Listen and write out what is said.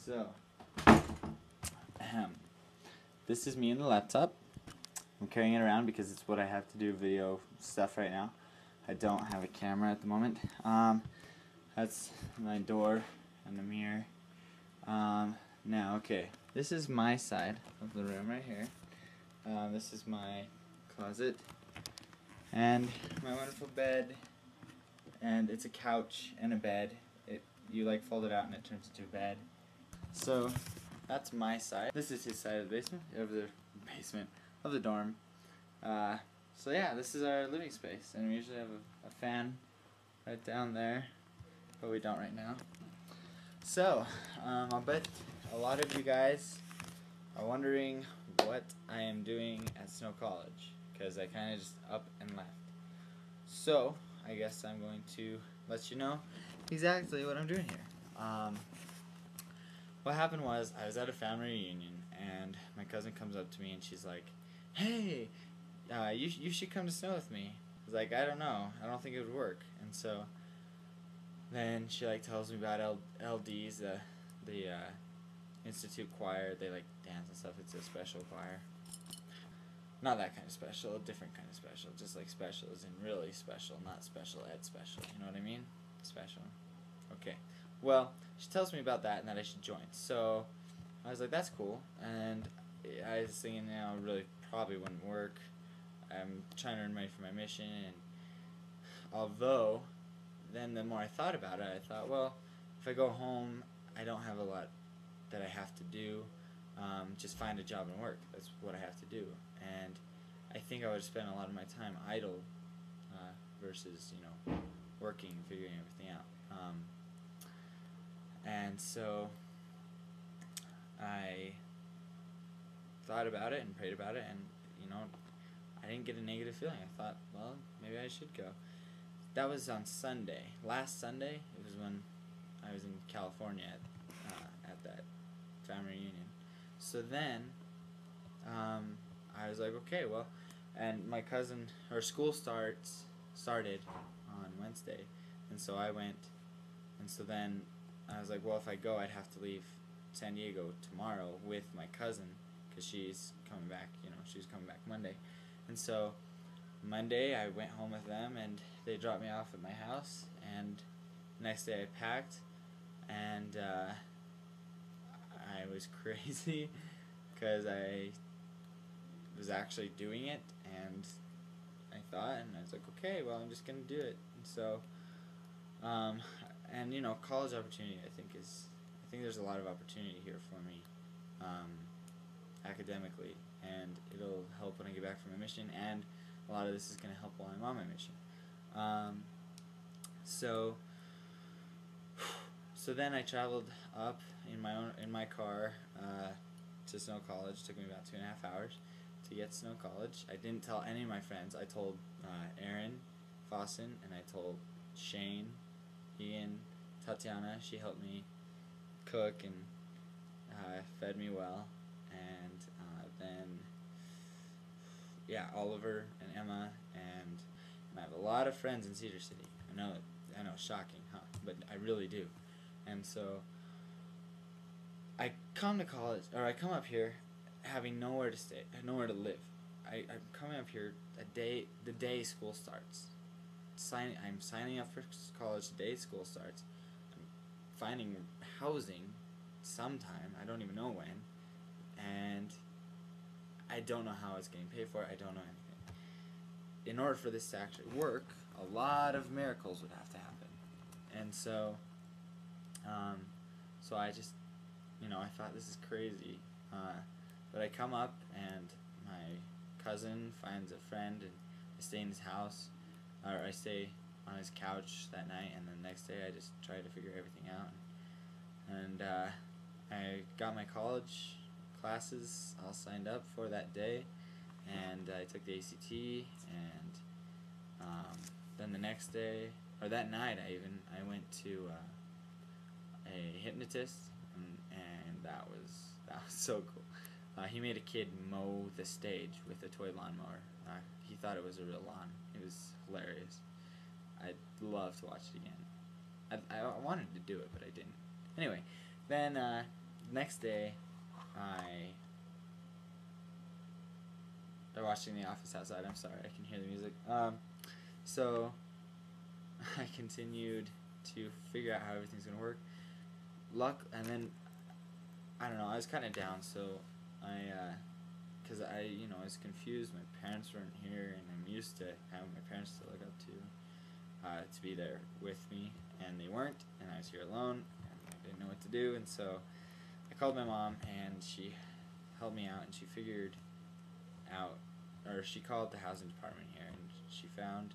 So, this is me and the laptop. I'm carrying it around because it's what I have to do video stuff right now. I don't have a camera at the moment. That's my door and the mirror. Now, okay, this is my side of the room right here. This is my closet and my wonderful bed, and it's a couch and a bed. You like fold it out and it turns into a bed. So that's my side. This is his side of the basement, of the dorm. So yeah, this is our living space, and we usually have a fan right down there, but we don't right now. So I'll bet a lot of you guys are wondering what I am doing at Snow College, because I kind of just up and left. So I guess I'm going to let you know exactly what I'm doing here. What happened was, I was at a family reunion, and my cousin comes up to me and she's like, "Hey, you should come to Snow with me." I was like, "I don't know, I don't think it would work." And so then she like tells me about LDs, the Institute choir. They like dance and stuff. It's a special choir. Not that kind of special, a different kind of special. Just like special as in really special, not special ed special. You know what I mean? Special. Okay. Well, she tells me about that and that I should join. So I was like, that's cool. And I was thinking, really probably wouldn't work. I'm trying to earn money for my mission. And although, then the more I thought about it, I thought, well, if I go home, I don't have a lot that I have to do. Just find a job and work. That's what I have to do. And I think I would spend a lot of my time idle versus, working and figuring everything out. And so I thought about it and prayed about it, and I didn't get a negative feeling. I thought, well, maybe I should go. That was on Sunday. Last Sunday, it was when I was in California at that family reunion. So then I was like, okay, well, and my cousin, her school started on Wednesday, and so I went, and so then I was like, well, if I go, I'd have to leave San Diego tomorrow with my cousin, because she's coming back, she's coming back Monday. And so Monday I went home with them, and they dropped me off at my house, and the next day I packed, and I was crazy because I was actually doing it, and I thought, and I was like, okay, well, I'm just going to do it. And so and college opportunity, I think there's a lot of opportunity here for me academically, and it'll help when I get back from my mission, and a lot of this is going to help while I'm on my mission. So then I traveled up in my car to Snow College. It took me about 2.5 hours to get to Snow College. I didn't tell any of my friends. I told Erin Fossen, and I told Shane, Ian, Tatiana. She helped me cook and fed me well, and then Oliver and Emma, and I have a lot of friends in Cedar City. I know, shocking, huh? But I really do. And so I come to college, or I come up here having nowhere to stay, nowhere to live. I'm coming up here the day school starts. I'm signing up for college the day school starts. I'm finding housing sometime, I don't even know when, and I don't know how it's getting paid for. I don't know anything. In order for this to actually work, a lot of miracles would have to happen. And so so I just, I thought, this is crazy. But I come up, and my cousin finds a friend, and I stay in his house, or I stay on his couch that night, and the next day I just try to figure everything out. And I got my college classes all signed up for that day, and I took the ACT, and then the next day, or that night, I went to a hypnotist, and that was so cool. He made a kid mow the stage with a toy lawnmower. He thought it was a real lawn. It was hilarious. I'd love to watch it again. I wanted to do it, but I didn't. Anyway, then next day, they're watching The Office outside. I'm sorry, I can hear the music. So I continued to figure out how everything's gonna work. And then I don't know. I was kind of down, so because I was confused. My parents weren't here, and I'm used to having my parents to look up to be there with me, and they weren't, and I was here alone, and I didn't know what to do, and so I called my mom, and she helped me out, and she figured out, or she called the housing department here, and she found